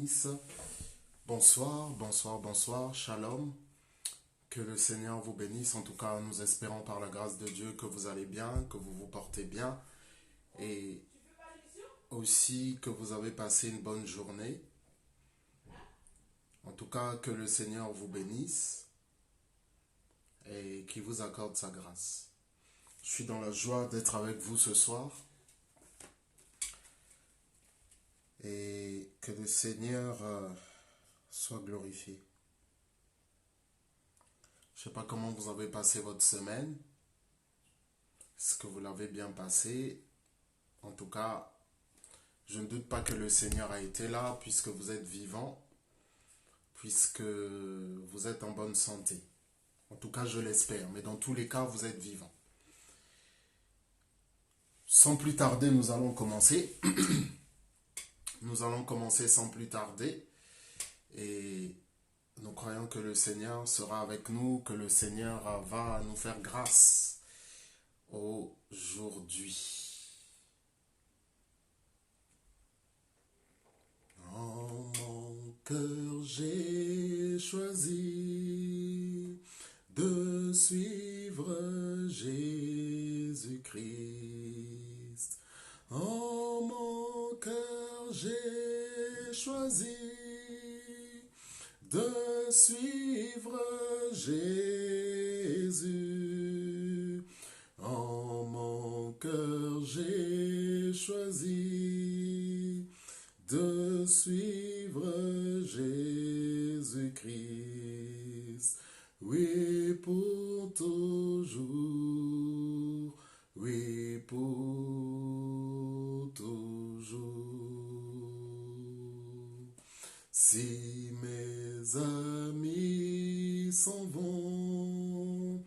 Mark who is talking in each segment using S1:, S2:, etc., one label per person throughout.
S1: bénisse. Bonsoir, bonsoir, bonsoir, shalom. Que le Seigneur vous bénisse. En tout cas, nous espérons par la grâce de Dieu que vous allez bien, que vous vous portez bien et aussi que vous avez passé une bonne journée. En tout cas, que le Seigneur vous bénisse et qu'il vous accorde sa grâce. Je suis dans la joie d'être avec vous ce soir et que le Seigneur soit glorifié. Je ne sais pas comment vous avez passé votre semaine. Est-ce que vous l'avez bien passé? En tout cas, je ne doute pas que le Seigneur a été là puisque vous êtes vivant, puisque vous êtes en bonne santé. En tout cas, je l'espère, mais dans tous les cas, vous êtes vivant. Sans plus tarder, nous allons commencer. Nous allons commencer sans plus tarder. Et nous croyons que le Seigneur sera avec nous, que le Seigneur va nous faire grâce aujourd'hui. En mon cœur, j'ai choisi de suivre Jésus-Christ. En mon cœur, j'ai choisi de suivre Jésus. En mon cœur, j'ai choisi de suivre Jésus-Christ. Oui, pour toujours. Oui, pour toujours. Si mes amis s'en vont,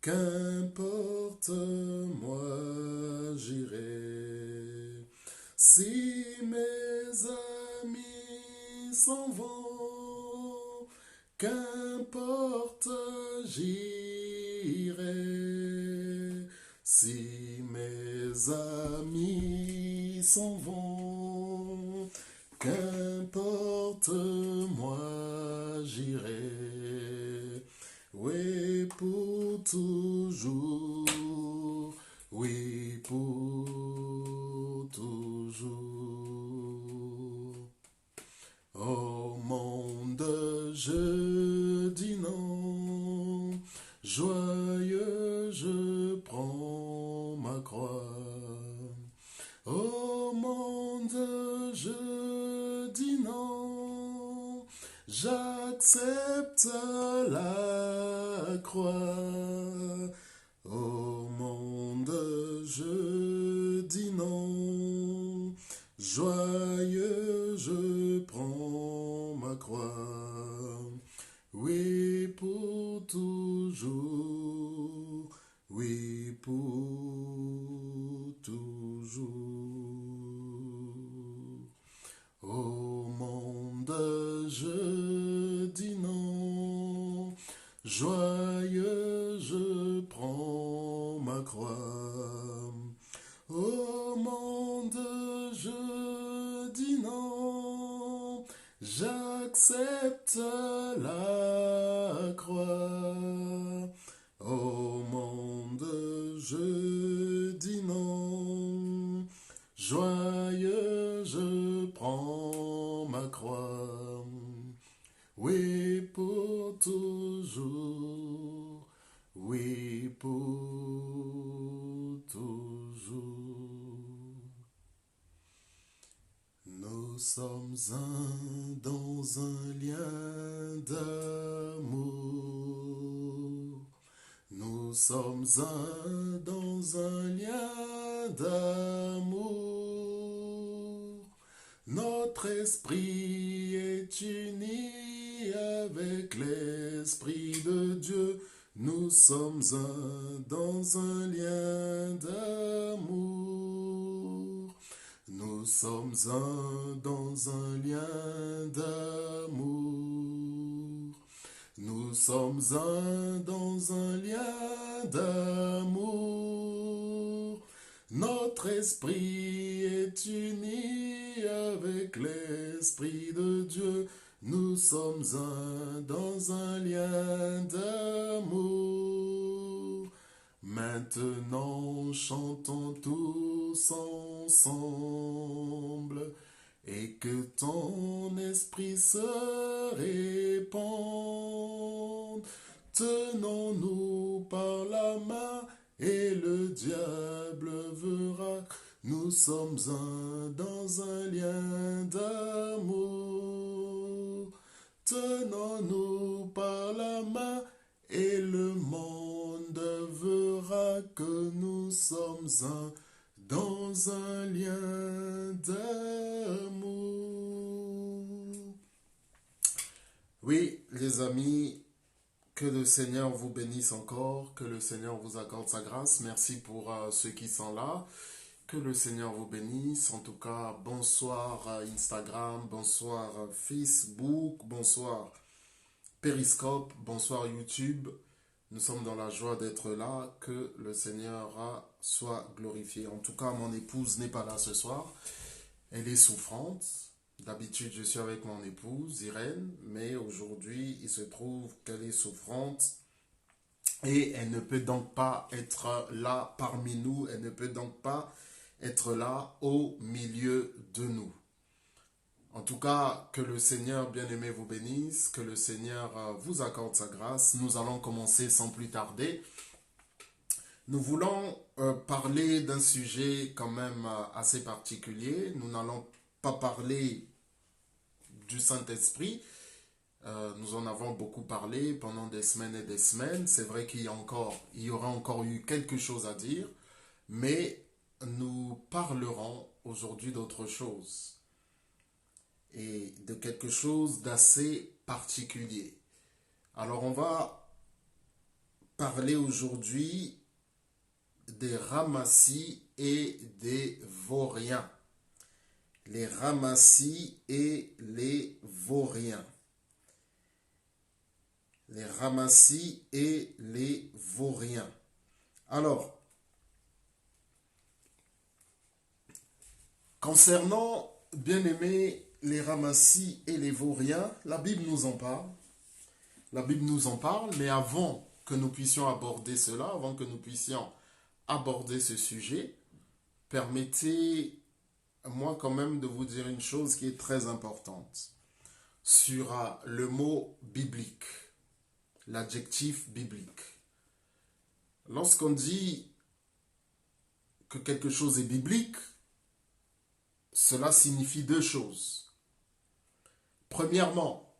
S1: qu'importe, moi j'irai. Si mes amis s'en vont, qu'importe, j'irai. Si mes amis s'en vont, qu'importe, moi j'irai. Oui, pour toujours. Oui, pour toujours. Au monde, je dis non. Joyeux, je prends ma croix. Au monde, je dis non. J'accepte la croix. Au monde, je dis non. Joyeux, je prends ma croix. Oui, pour toujours. Oui, pour toujours. Au monde, je dis non. Joyeux, je prends ma croix. Au monde, je dis non. J'accepte la croix. Au monde, je dis non. Joyeux, je prends ma croix. Oui, pour toujours. Oui, pour toujours. Nous sommes un dans un lien d'amour. Nous sommes un dans un lien d'amour. Notre esprit est uni avec l'esprit de Dieu. Nous sommes un dans un lien d'amour. Nous sommes un dans un lien d'amour. Nous sommes un dans un lien d'amour. Notre esprit est uni avec l'Esprit de Dieu. Nous sommes un dans un lien d'amour. Maintenant, chantons tous ensemble et que ton esprit se répande. Tenons-nous par la main et le diable verra. Nous sommes un dans un lien d'amour. Tenons-nous par la main et le monde verra que nous sommes un dans un lien d'amour. Oui, les amis, que le Seigneur vous bénisse encore, que le Seigneur vous accorde sa grâce. Merci pour ceux qui sont là. Que le Seigneur vous bénisse. En tout cas, bonsoir Instagram, bonsoir Facebook, bonsoir Periscope, bonsoir YouTube. Nous sommes dans la joie d'être là. Que le Seigneur soit glorifié. En tout cas, mon épouse n'est pas là ce soir. Elle est souffrante. D'habitude, je suis avec mon épouse, Irène, mais aujourd'hui, il se trouve qu'elle est souffrante et elle ne peut donc pas être là parmi nous. Elle ne peut donc pas être là au milieu de nous. En tout cas, que le Seigneur bien-aimé vous bénisse, que le Seigneur vous accorde sa grâce. Nous allons commencer sans plus tarder. Nous voulons parler d'un sujet quand même assez particulier. Nous n'allons pas parler du Saint-Esprit. Nous en avons beaucoup parlé pendant des semaines et des semaines. C'est vrai qu'il y aura encore eu quelque chose à dire, mais nous parlerons aujourd'hui d'autre chose et de quelque chose d'assez particulier. Alors on va parler aujourd'hui des ramassis et des vauriens. Les ramassis et les vauriens. Les ramassis et les vauriens. Alors, concernant, bien-aimés, les ramassis et les vauriens, la Bible nous en parle. La Bible nous en parle, mais avant que nous puissions aborder cela, avant que nous puissions aborder ce sujet, permettez-moi quand même de vous dire une chose qui est très importante sur le mot biblique, l'adjectif biblique. Lorsqu'on dit que quelque chose est biblique, cela signifie deux choses. Premièrement,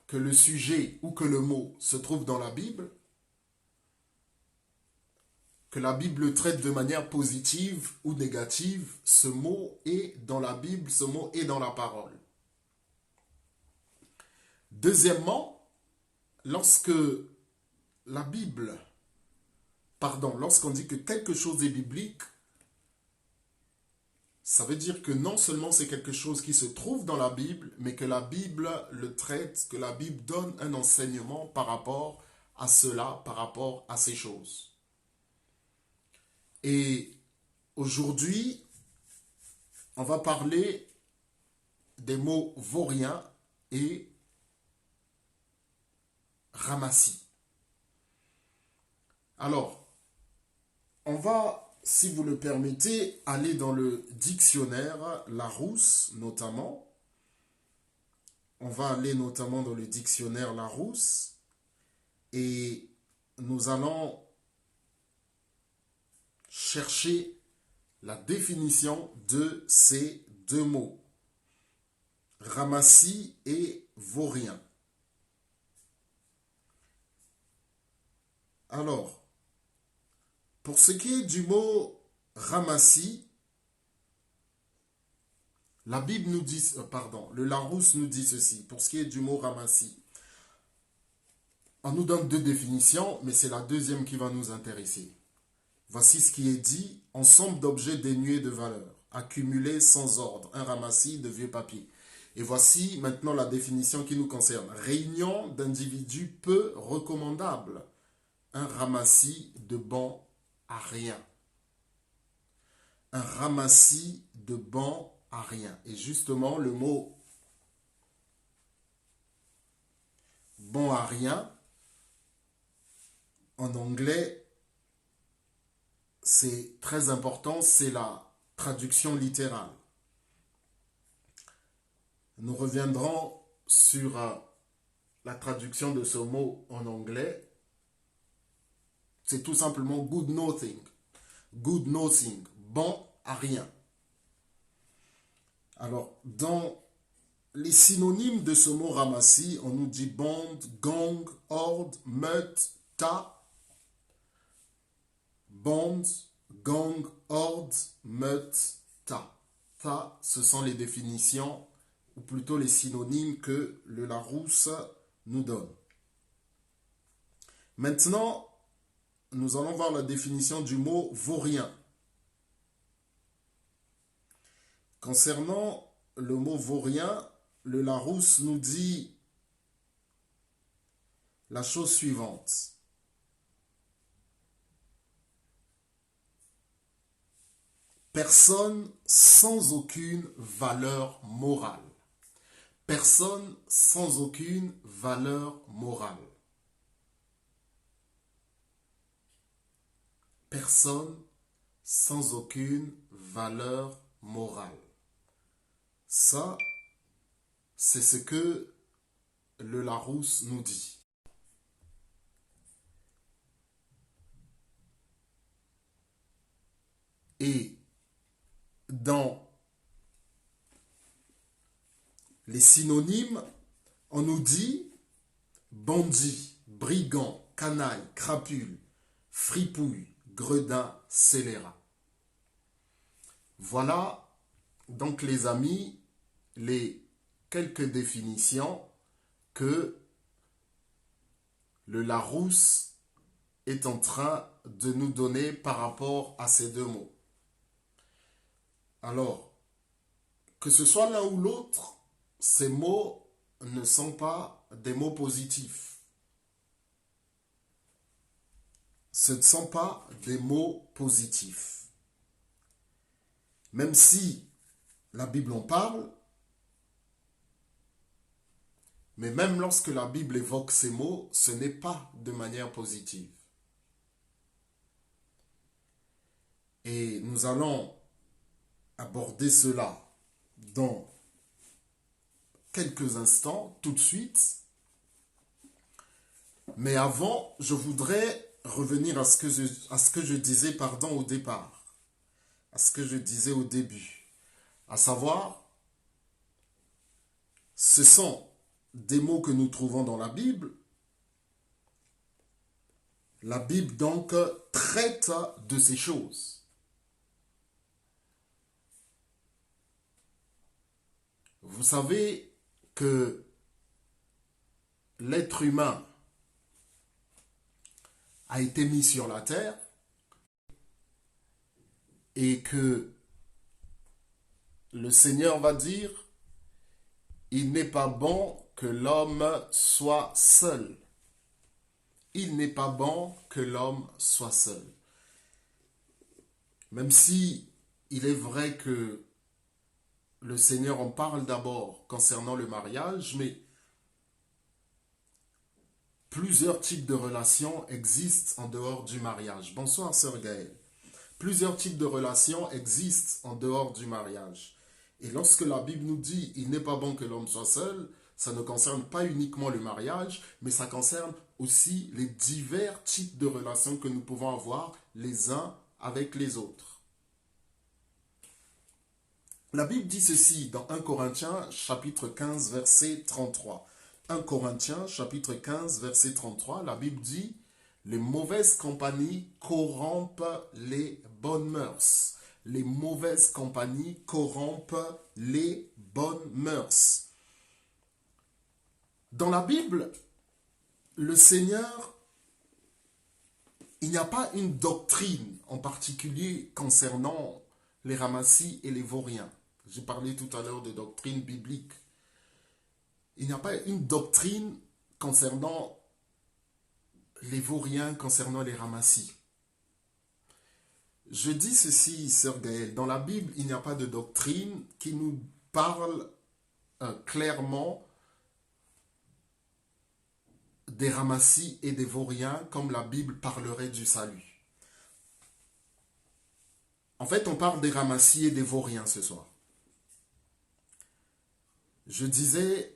S1: que le sujet ou que le mot se trouve dans la Bible, que la Bible traite de manière positive ou négative, ce mot est dans la Bible, ce mot est dans la parole. Deuxièmement, lorsqu'on dit que quelque chose est biblique, ça veut dire que non seulement c'est quelque chose qui se trouve dans la Bible, mais que la Bible le traite, que la Bible donne un enseignement par rapport à cela, par rapport à ces choses. Et aujourd'hui, on va parler des mots vauriens et ramassis. Alors, on va, si vous le permettez, aller dans le dictionnaire Larousse notamment. On va aller notamment dans le dictionnaire Larousse et nous allons chercher la définition de ces deux mots, ramassis et vaurien. Alors, pour ce qui est du mot ramassis, la Bible nous dit, le Larousse nous dit ceci, pour ce qui est du mot ramassis. On nous donne deux définitions, mais c'est la deuxième qui va nous intéresser. Voici ce qui est dit, ensemble d'objets dénués de valeur, accumulés sans ordre, un ramassis de vieux papiers. Et voici maintenant la définition qui nous concerne. Réunion d'individus peu recommandables, un ramassis de bon à rien. un ramassis de bancs à rien. Et justement, le mot bon à rien, en anglais, c'est très important, c'est la traduction littérale. Nous reviendrons sur la traduction de ce mot en anglais. C'est tout simplement good nothing. Good nothing. Bon à rien. Alors, dans les synonymes de ce mot ramassis, on nous dit bond, gang, horde, meute, tas. Bond, gang, horde, meute, tas. Ça, ce sont les définitions, ou plutôt les synonymes que le Larousse nous donne. Maintenant, nous allons voir la définition du mot vaurien. Concernant le mot vaurien, le Larousse nous dit la chose suivante. Personne sans aucune valeur morale. Personne sans aucune valeur morale. Personne sans aucune valeur morale. Ça, c'est ce que le Larousse nous dit. Et dans les synonymes, on nous dit bandit, brigand, canaille, crapule, fripouille, gredin, scélérat. Voilà donc les amis, les quelques définitions que le Larousse est en train de nous donner par rapport à ces deux mots. Alors, que ce soit l'un ou l'autre, ces mots ne sont pas des mots positifs. Ce ne sont pas des mots positifs. Même si la Bible en parle, mais même lorsque la Bible évoque ces mots, ce n'est pas de manière positive. Et nous allons aborder cela dans quelques instants, tout de suite. Mais avant, je voudrais revenir à ce que je disais au départ, à ce que je disais au début, à savoir, ce sont des mots que nous trouvons dans la Bible. La Bible donc traite de ces choses. Vous savez que l'être humain a été mis sur la terre et que le Seigneur va dire, il n'est pas bon que l'homme soit seul. Il n'est pas bon que l'homme soit seul. Même si il est vrai que le Seigneur en parle d'abord concernant le mariage, mais plusieurs types de relations existent en dehors du mariage. Bonsoir, sœur Gaëlle. Plusieurs types de relations existent en dehors du mariage. Et lorsque la Bible nous dit « il n'est pas bon que l'homme soit seul », ça ne concerne pas uniquement le mariage, mais ça concerne aussi les divers types de relations que nous pouvons avoir les uns avec les autres. La Bible dit ceci dans 1 Corinthiens chapitre 15 verset 33. 1 Corinthiens chapitre 15 verset 33, la Bible dit « Les mauvaises compagnies corrompent les bonnes mœurs. » Les mauvaises compagnies corrompent les bonnes mœurs. Dans la Bible, le Seigneur, il n'y a pas une doctrine en particulier concernant les ramassis et les vauriens. J'ai parlé tout à l'heure de doctrine biblique. Il n'y a pas une doctrine concernant les vauriens, concernant les ramassis. Je dis ceci, sœur Gaëlle, dans la Bible, il n'y a pas de doctrine qui nous parle clairement des ramassis et des vauriens comme la Bible parlerait du salut. En fait, on parle des ramassis et des vauriens ce soir. Je disais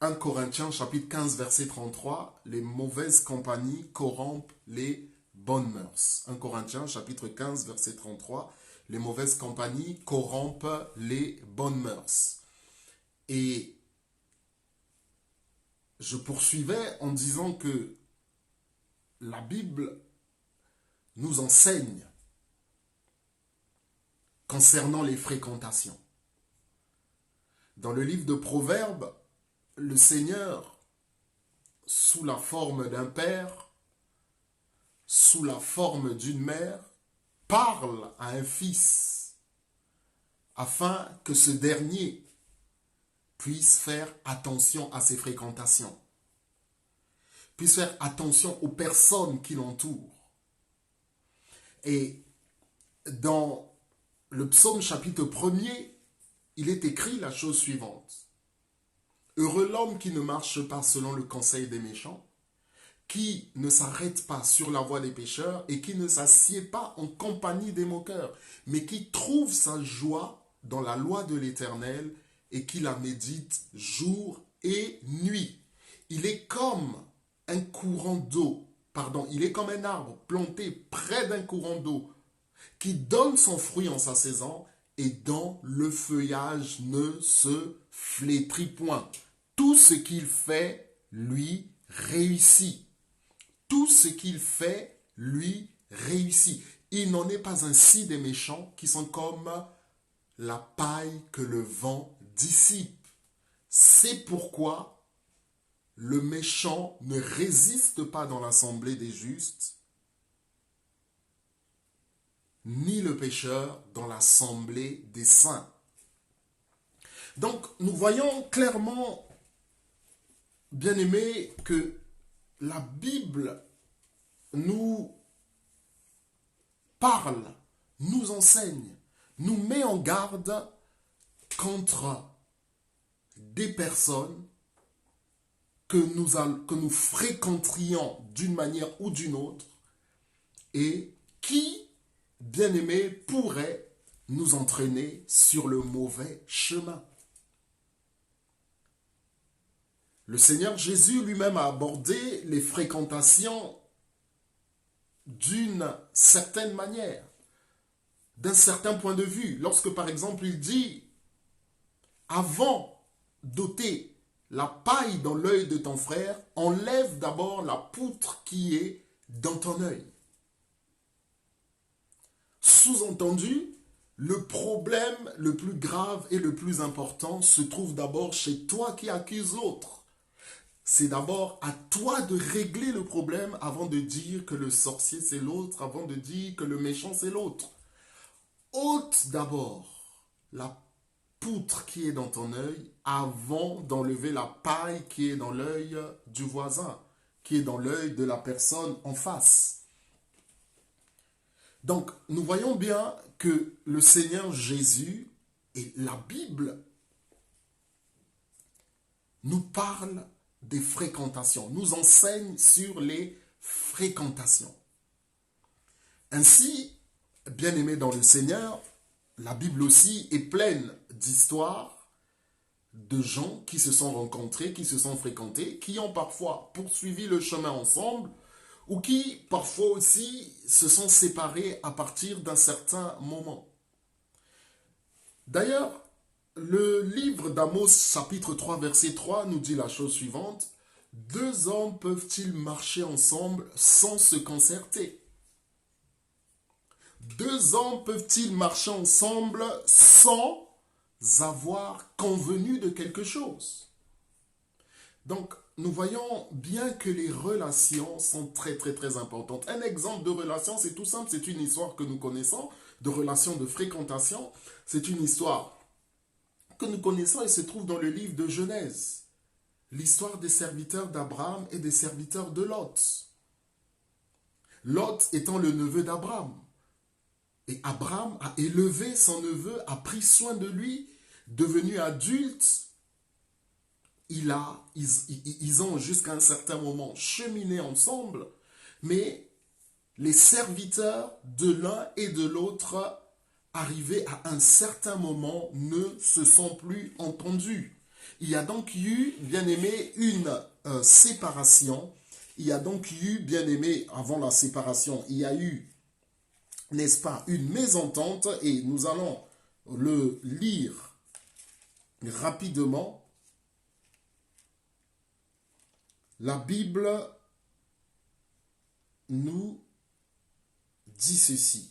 S1: 1 Corinthiens chapitre 15 verset 33, les mauvaises compagnies corrompent les bonnes mœurs. 1 Corinthiens chapitre 15 verset 33, les mauvaises compagnies corrompent les bonnes mœurs. Et je poursuivais en disant que la Bible nous enseigne concernant les fréquentations. Dans le livre de Proverbes, le Seigneur, sous la forme d'un père, sous la forme d'une mère, parle à un fils afin que ce dernier puisse faire attention à ses fréquentations, puisse faire attention aux personnes qui l'entourent. Et dans le psaume chapitre 1er, il est écrit la chose suivante. Heureux l'homme qui ne marche pas selon le conseil des méchants, qui ne s'arrête pas sur la voie des pécheurs et qui ne s'assied pas en compagnie des moqueurs, mais qui trouve sa joie dans la loi de l'Éternel et qui la médite jour et nuit. Il est comme un courant d'eau, il est comme un arbre planté près d'un courant d'eau qui donne son fruit en sa saison et dont le feuillage ne se flétrit point. Tout ce qu'il fait lui réussit. Tout ce qu'il fait lui réussit. Il n'en est pas ainsi des méchants qui sont comme la paille que le vent dissipe. C'est pourquoi le méchant ne résiste pas dans l'assemblée des justes, ni le pécheur dans l'assemblée des saints. Donc, nous voyons clairement, bien-aimés, que la Bible nous parle, nous enseigne, nous met en garde contre des personnes que nous fréquenterions d'une manière ou d'une autre et qui, bien-aimés, pourraient nous entraîner sur le mauvais chemin. Le Seigneur Jésus lui-même a abordé les fréquentations d'une certaine manière, d'un certain point de vue. Lorsque, par exemple, il dit, avant d'ôter la paille dans l'œil de ton frère, enlève d'abord la poutre qui est dans ton œil. Sous-entendu, le problème le plus grave et le plus important se trouve d'abord chez toi qui accuses l'autre. C'est d'abord à toi de régler le problème avant de dire que le sorcier c'est l'autre, avant de dire que le méchant c'est l'autre. Ôte d'abord la poutre qui est dans ton œil avant d'enlever la paille qui est dans l'œil du voisin, qui est dans l'œil de la personne en face. Donc, nous voyons bien que le Seigneur Jésus et la Bible nous parlent des fréquentations, nous enseignent sur les fréquentations. Ainsi, bien-aimés dans le Seigneur, la Bible aussi est pleine d'histoires de gens qui se sont rencontrés, qui se sont fréquentés, qui ont parfois poursuivi le chemin ensemble ou qui parfois aussi se sont séparés à partir d'un certain moment. D'ailleurs, le livre d'Amos chapitre 3 verset 3 nous dit la chose suivante. Deux hommes peuvent-ils marcher ensemble sans se concerter? Deux hommes peuvent-ils marcher ensemble sans avoir convenu de quelque chose? Donc, nous voyons bien que les relations sont très très très importantes. Un exemple de relation, c'est tout simple, c'est une histoire que nous connaissons, de relation de fréquentation. C'est une histoire que nous connaissons et se trouve dans le livre de Genèse. L'histoire des serviteurs d'Abraham et des serviteurs de Lot. Lot étant le neveu d'Abraham. Et Abraham a élevé son neveu, a pris soin de lui, devenu adulte. Ils ont jusqu'à un certain moment cheminé ensemble, mais les serviteurs de l'un et de l'autre, arrivés à un certain moment, ne se sont plus entendus. Il y a donc eu, bien aimé, une séparation. Il y a donc eu, bien aimé, avant la séparation, il y a eu, n'est-ce pas, une mésentente, et nous allons le lire rapidement. La Bible nous dit ceci.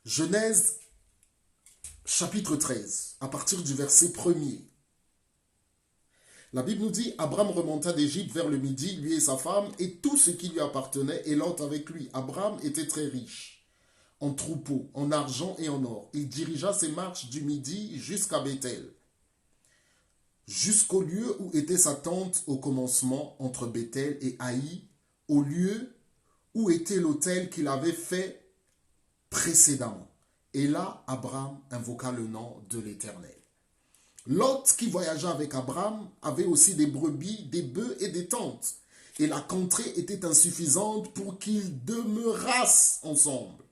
S1: Genèse chapitre 13, à partir du verset 1er. La Bible nous dit, Abraham remonta d'Égypte vers le midi, lui et sa femme, et tout ce qui lui appartenait, et Lot avec lui. Abraham était très riche, en troupeaux, en argent et en or. Il dirigea ses marches du midi jusqu'à Béthel, jusqu'au lieu où était sa tente au commencement, entre Béthel et Haï, au lieu où était l'autel qu'il avait fait précédemment. Et là, Abraham invoqua le nom de l'Éternel. Lot, qui voyagea avec Abraham, avait aussi des brebis, des bœufs et des tentes. Et la contrée était insuffisante pour qu'ils demeurassent ensemble.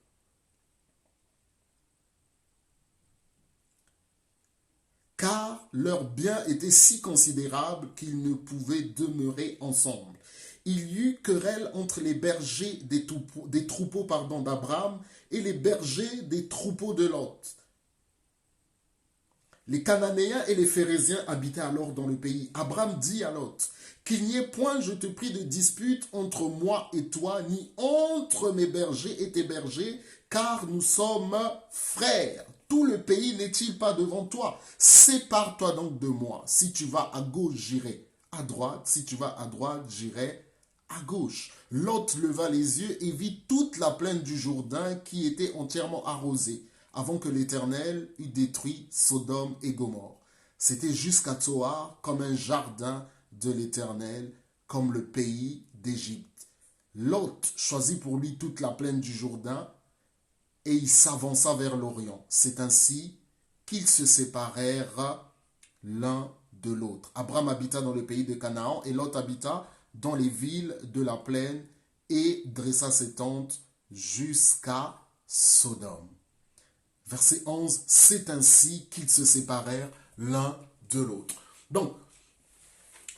S1: Car leurs biens étaient si considérables qu'ils ne pouvaient demeurer ensemble. Il y eut querelle entre les bergers des troupeaux d'Abraham et les bergers des troupeaux de Lot. Les Cananéens et les Phéréziens habitaient alors dans le pays. Abraham dit à Lot, qu'il n'y ait point, je te prie, de dispute entre moi et toi, ni entre mes bergers et tes bergers, car nous sommes frères. Tout le pays n'est-il pas devant toi? Sépare-toi donc de moi. Si tu vas à gauche, j'irai à droite. Si tu vas à droite, j'irai à gauche. Lot leva les yeux et vit toute la plaine du Jourdain qui était entièrement arrosée, avant que l'Éternel eût détruit Sodome et Gomorrhe. C'était jusqu'à Tsoar comme un jardin de l'Éternel, comme le pays d'Égypte. Lot choisit pour lui toute la plaine du Jourdain et il s'avança vers l'Orient. C'est ainsi qu'ils se séparèrent l'un de l'autre. Abraham habita dans le pays de Canaan et Lot habita dans les villes de la plaine et dressa ses tentes jusqu'à Sodome. Verset 11, c'est ainsi qu'ils se séparèrent l'un de l'autre. Donc,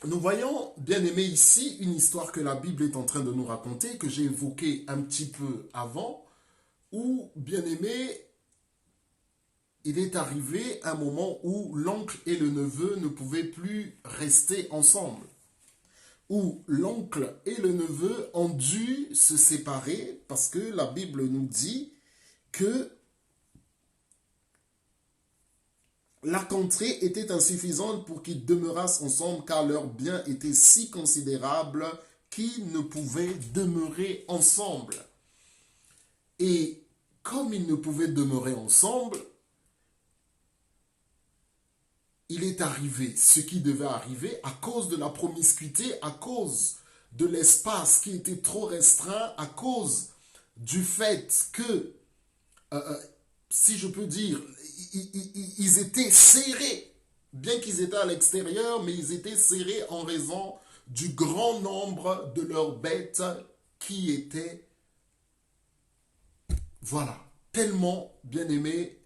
S1: nous voyons, bien aimé, ici, une histoire que la Bible est en train de nous raconter, que j'ai évoquée un petit peu avant, où, bien aimé, il est arrivé un moment où l'oncle et le neveu ne pouvaient plus rester ensemble. Où l'oncle et le neveu ont dû se séparer parce que la Bible nous dit que la contrée était insuffisante pour qu'ils demeurassent ensemble car leurs biens étaient si considérables qu'ils ne pouvaient demeurer ensemble. Et comme ils ne pouvaient demeurer ensemble, il est arrivé ce qui devait arriver à cause de la promiscuité, à cause de l'espace qui était trop restreint, à cause du fait que, si je peux dire, ils étaient serrés, bien qu'ils étaient à l'extérieur, mais ils étaient serrés en raison du grand nombre de leurs bêtes qui étaient, voilà, tellement, bien aimés,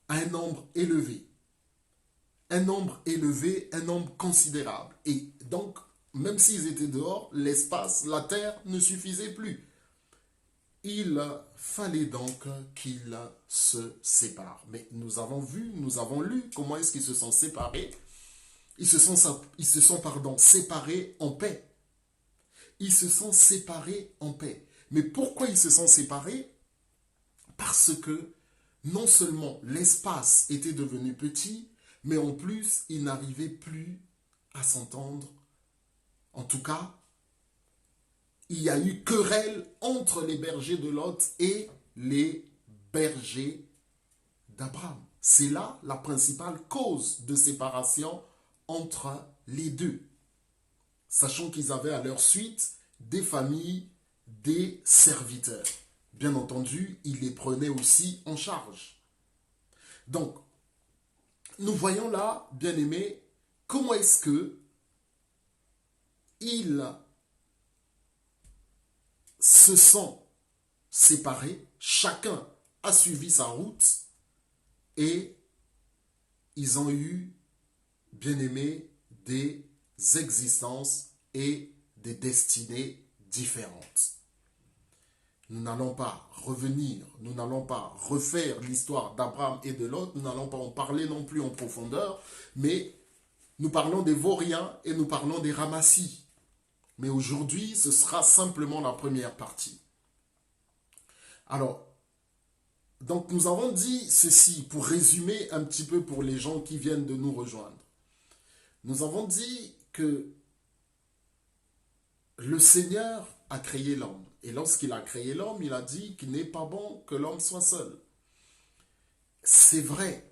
S1: un nombre élevé. Un nombre élevé, un nombre considérable. Et donc, même s'ils étaient dehors, l'espace, la terre ne suffisait plus. Il fallait donc qu'ils se séparent. Mais nous avons vu, nous avons lu comment est-ce qu'ils se sont séparés. Ils se sont séparés en paix. Ils se sont séparés en paix. Mais pourquoi ils se sont séparés? Parce que non seulement l'espace était devenu petit, mais en plus, ils n'arrivaient plus à s'entendre. En tout cas, il y a eu querelle entre les bergers de Lot et les bergers d'Abraham. C'est là la principale cause de séparation entre les deux. Sachant qu'ils avaient à leur suite des familles, des serviteurs. bien entendu, il les prenait aussi en charge. Donc, nous voyons là, bien aimés, comment est-ce que ils se sont séparés, chacun a suivi sa route et ils ont eu, bien aimés, des existences et des destinées différentes. Nous n'allons pas revenir, nous n'allons pas refaire l'histoire d'Abraham et de Lot, nous n'allons pas en parler non plus en profondeur, mais nous parlons des Vauriens et nous parlons des Ramassis. Mais aujourd'hui, ce sera simplement la première partie. Alors, donc nous avons dit ceci pour résumer un petit peu pour les gens qui viennent de nous rejoindre. Nous avons dit que le Seigneur a créé l'homme. Et lorsqu'il a créé l'homme, il a dit qu'il n'est pas bon que l'homme soit seul. C'est vrai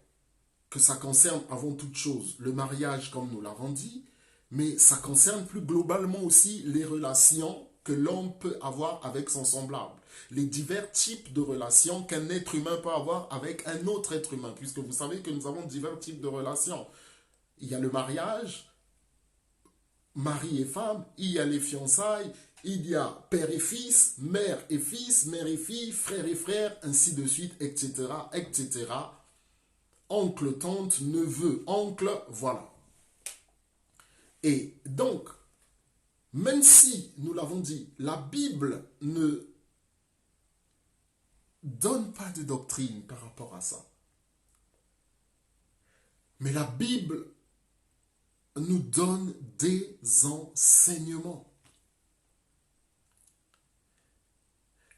S1: que ça concerne avant toute chose le mariage comme nous l'avons dit, mais ça concerne plus globalement aussi les relations que l'homme peut avoir avec son semblable. Les divers types de relations qu'un être humain peut avoir avec un autre être humain, puisque vous savez que nous avons divers types de relations. Il y a le mariage, mari et femme, il y a les fiançailles, il y a père et fils, mère et fille, frère et frère, ainsi de suite, etc., etc. Oncle, tante, neveu, oncle, voilà. Et donc, même si, nous l'avons dit, la Bible ne donne pas de doctrine par rapport à ça, mais la Bible nous donne des enseignements.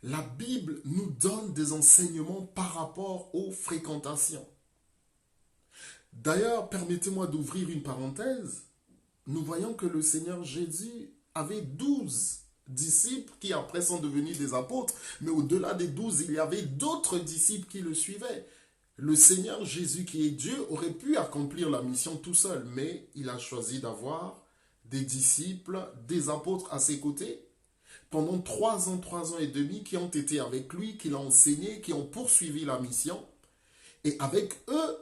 S1: La Bible nous donne des enseignements par rapport aux fréquentations. D'ailleurs, permettez-moi d'ouvrir une parenthèse. Nous voyons que le Seigneur Jésus avait 12 disciples qui après sont devenus des apôtres, mais au-delà des 12, il y avait d'autres disciples qui le suivaient. Le Seigneur Jésus qui est Dieu aurait pu accomplir la mission tout seul, mais il a choisi d'avoir des disciples, des apôtres à ses côtés, pendant 3 ans et demi, qui ont été avec lui, qui l'ont enseigné, qui ont poursuivi la mission. Et avec eux,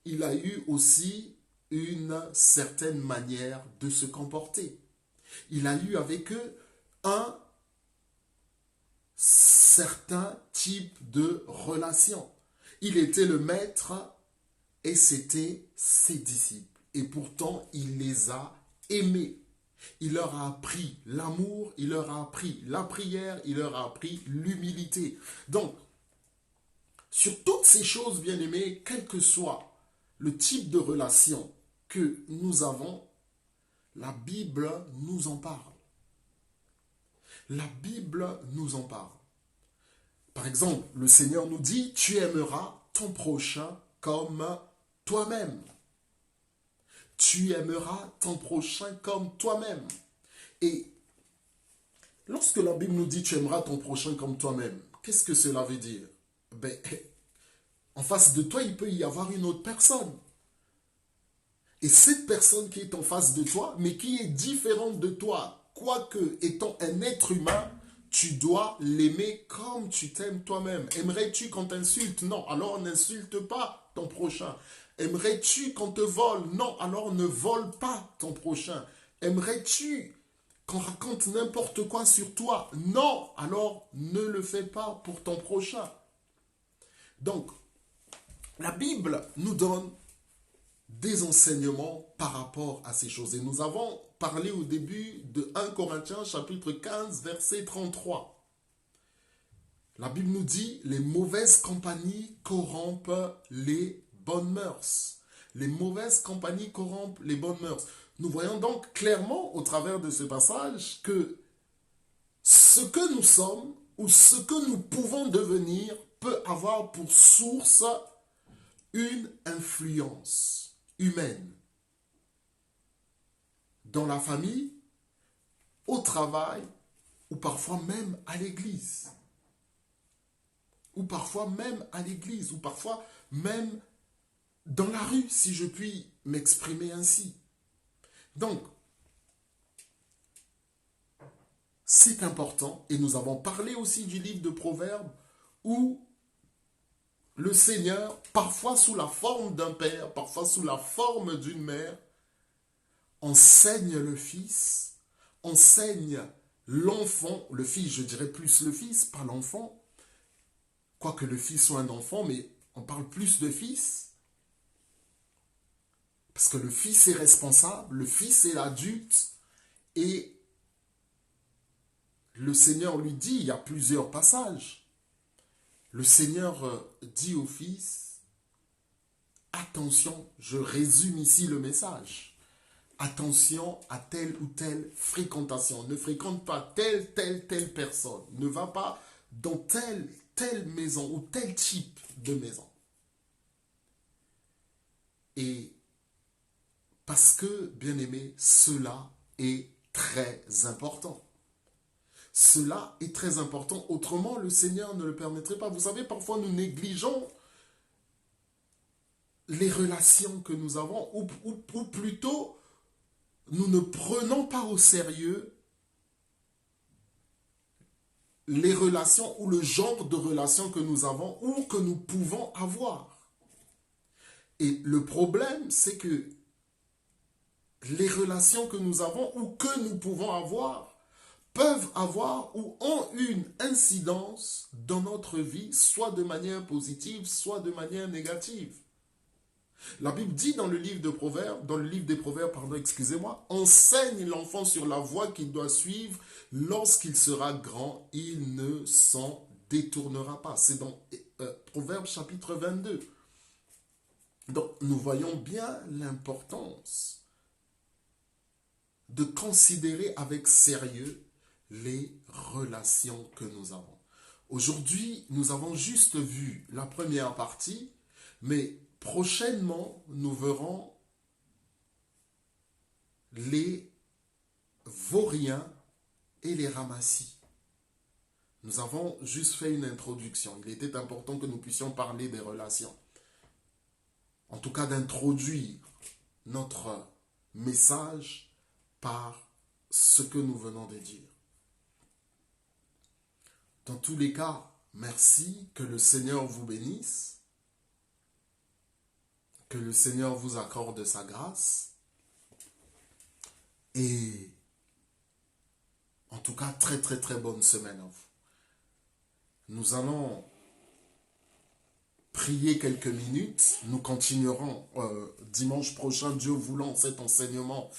S1: il a eu aussi une certaine manière de se comporter. Il a eu avec eux un certain type de relation. Il était le maître et c'était ses disciples. Et pourtant, il les a aimés. Il leur a appris l'amour, il leur a appris la prière, il leur a appris l'humilité. Donc, sur toutes ces choses, bien aimés, quel que soit le type de relation que nous avons, la Bible nous en parle. La Bible nous en parle. Par exemple, le Seigneur nous dit, tu aimeras ton prochain comme toi-même. Tu aimeras ton prochain comme toi-même. Et lorsque la Bible nous dit, tu aimeras ton prochain comme toi-même, qu'est-ce que cela veut dire? Ben, en face de toi, il peut y avoir une autre personne. Et cette personne qui est en face de toi, mais qui est différente de toi, quoique étant un être humain, tu dois l'aimer comme tu t'aimes toi-même. Aimerais-tu qu'on t'insulte? Non, alors n'insulte pas ton prochain. Aimerais-tu qu'on te vole? Non, alors ne vole pas ton prochain. Aimerais-tu qu'on raconte n'importe quoi sur toi? Non, alors ne le fais pas pour ton prochain. Donc, la Bible nous donne des enseignements par rapport à ces choses. Et nous avons parlé au début de 1 Corinthiens chapitre 15 verset 33. La Bible nous dit, les mauvaises compagnies corrompent les bonnes mœurs. Les mauvaises compagnies corrompent les bonnes mœurs. Nous voyons donc clairement au travers de ce passage que ce que nous sommes ou ce que nous pouvons devenir peut avoir pour source une influence humaine dans la famille, au travail ou parfois même à l'église. Ou parfois même à l'église, ou parfois même dans la rue, si je puis m'exprimer ainsi. Donc, c'est important, et nous avons parlé aussi du livre de Proverbes, où le Seigneur, parfois sous la forme d'un père, parfois sous la forme d'une mère, enseigne le Fils, enseigne l'enfant, le Fils, je dirais plus le Fils, pas l'enfant, quoique le Fils soit un enfant, mais on parle plus de Fils, parce que le Fils est responsable, le Fils est l'adulte, et le Seigneur lui dit, il y a plusieurs passages, le Seigneur dit au Fils, attention, je résume ici le message, attention à telle ou telle fréquentation, ne fréquente pas telle personne, ne va pas dans telle maison ou tel type de maison. Et parce que, bien aimé, cela est très important. Cela est très important, autrement le Seigneur ne le permettrait pas. Vous savez, parfois nous négligeons les relations que nous avons, ou plutôt, nous ne prenons pas au sérieux les relations ou le genre de relations que nous avons ou que nous pouvons avoir. Et le problème, c'est que les relations que nous avons ou que nous pouvons avoir peuvent avoir ou ont une incidence dans notre vie, soit de manière positive, soit de manière négative. La Bible dit dans le livre de Proverbes, excusez-moi, enseigne l'enfant sur la voie qu'il doit suivre, lorsqu'il sera grand, il ne s'en détournera pas. C'est dans Proverbes chapitre 22. Donc nous voyons bien l'importance de considérer avec sérieux les relations que nous avons. Aujourd'hui, nous avons juste vu la première partie, mais prochainement, nous verrons les vauriens et les ramassis. Nous avons juste fait une introduction. Il était important que nous puissions parler des relations. En tout cas, d'introduire notre message par ce que nous venons de dire. Dans tous les cas, merci, que le Seigneur vous bénisse. Que le Seigneur vous accorde sa grâce. Et en tout cas, très très très bonne semaine à vous. Nous allons prier quelques minutes. Nous continuerons dimanche prochain, Dieu voulant, cet enseignement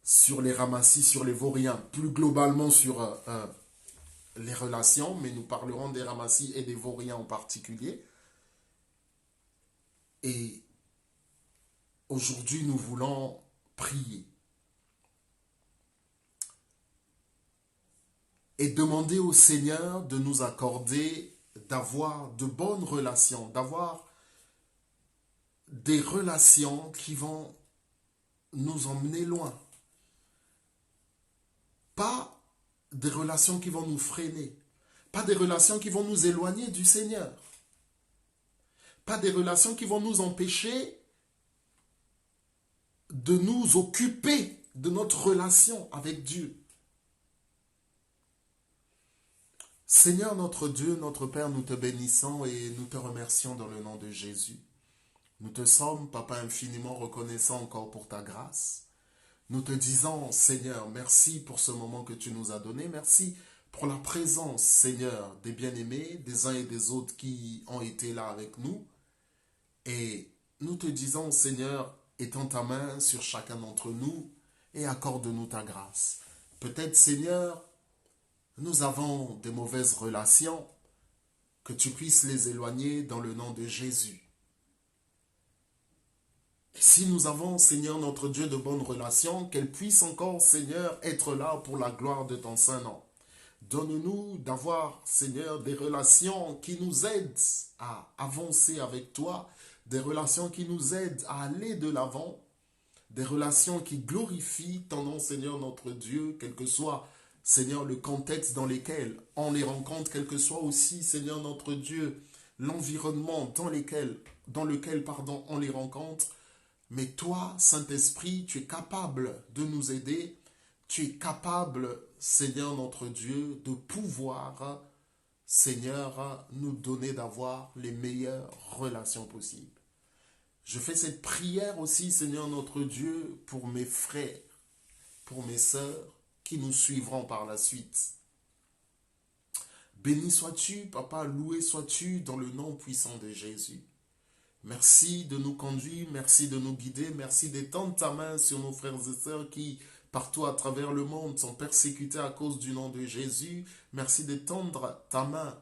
S1: sur les ramassis, sur les vauriens, plus globalement sur les relations, mais nous parlerons des ramassis et des vauriens en particulier. Et aujourd'hui, nous voulons prier et demander au Seigneur de nous accorder d'avoir de bonnes relations, d'avoir des relations qui vont nous emmener loin. Pas des relations qui vont nous freiner, pas des relations qui vont nous éloigner du Seigneur, pas des relations qui vont nous empêcher de nous occuper de notre relation avec Dieu. Seigneur notre Dieu, notre Père, nous te bénissons et nous te remercions dans le nom de Jésus. Nous te sommes, Papa, infiniment reconnaissants encore pour ta grâce. Nous te disons, Seigneur, merci pour ce moment que tu nous as donné. Merci pour la présence, Seigneur, des bien-aimés, des uns et des autres qui ont été là avec nous. Et nous te disons, Seigneur, étends ta main sur chacun d'entre nous et accorde-nous ta grâce. Peut-être, Seigneur, nous avons des mauvaises relations, que tu puisses les éloigner dans le nom de Jésus. Et si nous avons, Seigneur, notre Dieu, de bonnes relations, qu'elles puissent encore, Seigneur, être là pour la gloire de ton Saint-Nom. Donne-nous d'avoir, Seigneur, des relations qui nous aident à avancer avec toi, des relations qui nous aident à aller de l'avant, des relations qui glorifient ton nom, Seigneur, notre Dieu, quel que soit, Seigneur, le contexte dans lequel on les rencontre, quel que soit aussi, Seigneur, notre Dieu, l'environnement dans lequel on les rencontre. Mais toi, Saint-Esprit, tu es capable de nous aider. Tu es capable, Seigneur notre Dieu, de pouvoir Seigneur, nous donner d'avoir les meilleures relations possibles. Je fais cette prière aussi, Seigneur notre Dieu, pour mes frères, pour mes sœurs qui nous suivront par la suite. Béni sois-tu, Papa, loué sois-tu dans le nom puissant de Jésus. Merci de nous conduire, merci de nous guider, merci d'étendre ta main sur nos frères et sœurs qui, partout à travers le monde, sont persécutés à cause du nom de Jésus. Merci d'étendre ta main,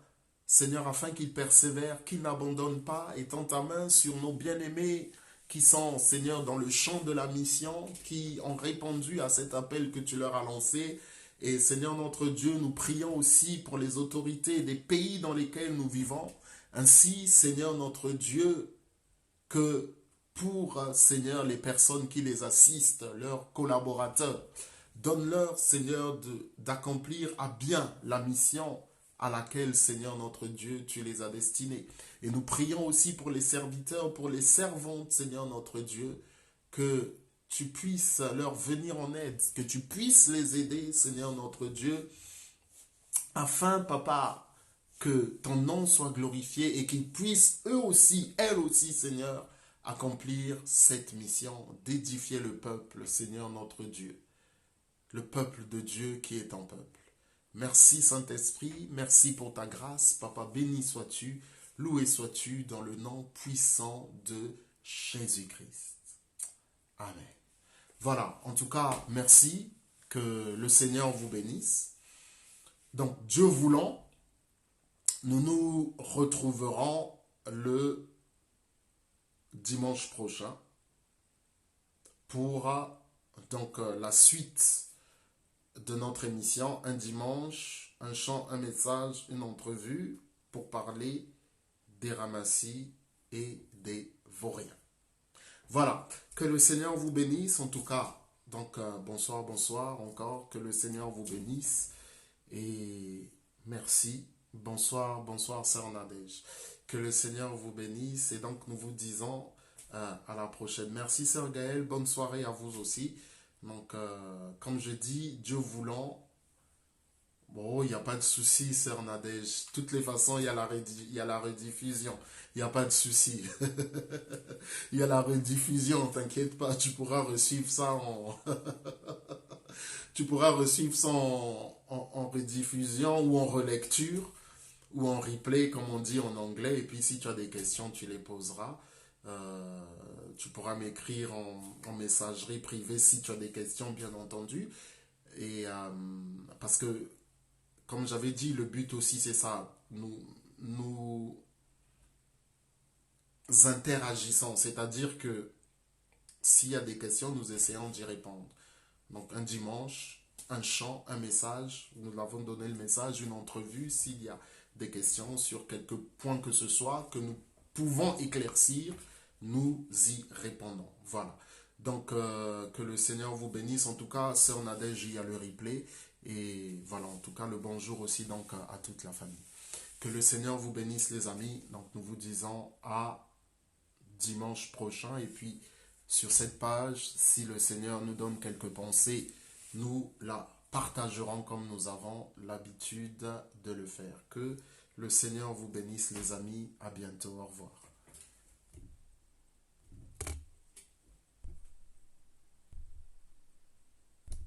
S1: Seigneur, afin qu'ils persévèrent, qu'ils n'abandonnent pas. Étends ta main sur nos bien-aimés qui sont, Seigneur, dans le champ de la mission, qui ont répondu à cet appel que tu leur as lancé. Et Seigneur notre Dieu, nous prions aussi pour les autorités des pays dans lesquels nous vivons. Ainsi, Seigneur notre Dieu, que pour, Seigneur, les personnes qui les assistent, leurs collaborateurs, donne-leur, Seigneur, d'accomplir à bien la mission à laquelle, Seigneur notre Dieu, tu les as destinés. Et nous prions aussi pour les serviteurs, pour les servantes, Seigneur notre Dieu, que tu puisses leur venir en aide, que tu puisses les aider, Seigneur notre Dieu, afin, Papa, que ton nom soit glorifié et qu'ils puissent eux aussi, elles aussi, Seigneur, accomplir cette mission d'édifier le peuple, Seigneur notre Dieu, le peuple de Dieu qui est ton peuple. Merci Saint-Esprit, merci pour ta grâce, Papa, béni sois-tu, loué sois-tu dans le nom puissant de Jésus-Christ. Amen. Voilà, en tout cas, merci, que le Seigneur vous bénisse. Donc, Dieu voulant, nous nous retrouverons le dimanche prochain pour donc la suite de notre émission. Un dimanche, un chant, un message, une entrevue pour parler des ramassis et des vauriens. Voilà, que le Seigneur vous bénisse en tout cas. Donc bonsoir, bonsoir encore, que le Seigneur vous bénisse et merci. Bonsoir, bonsoir, sœur Nadège. Que le Seigneur vous bénisse. Et donc, nous vous disons à la prochaine. Merci, sœur Gaëlle. Bonne soirée à vous aussi. Donc, comme je dis, Dieu voulant, bon, il n'y a pas de souci, sœur Nadège. De toutes les façons, il y a la rediffusion. Il n'y a pas de souci. Il y a la rediffusion, t'inquiète pas. Tu pourras resuivre ça tu pourras resuivre ça en rediffusion ou en relecture, ou en replay, comme on dit en anglais. Et puis, si tu as des questions, tu les poseras. Tu pourras m'écrire en messagerie privée si tu as des questions, bien entendu. Et parce que, comme j'avais dit, le but aussi, c'est ça. Nous interagissons. C'est-à-dire que s'il y a des questions, nous essayons d'y répondre. Donc, un dimanche, un chant, un message. Nous avons donné le message, une entrevue. S'il y a des questions sur quelques points que ce soit que nous pouvons éclaircir, nous y répondons. Voilà. Donc, que le Seigneur vous bénisse. En tout cas, sœur Nadège, il y a le replay. Et voilà, en tout cas, le bonjour aussi donc à toute la famille. Que le Seigneur vous bénisse, les amis. Donc, nous vous disons à dimanche prochain. Et puis, sur cette page, si le Seigneur nous donne quelques pensées, nous la partagerons comme nous avons l'habitude de le faire. Que le Seigneur vous bénisse, les amis. À bientôt. Au revoir.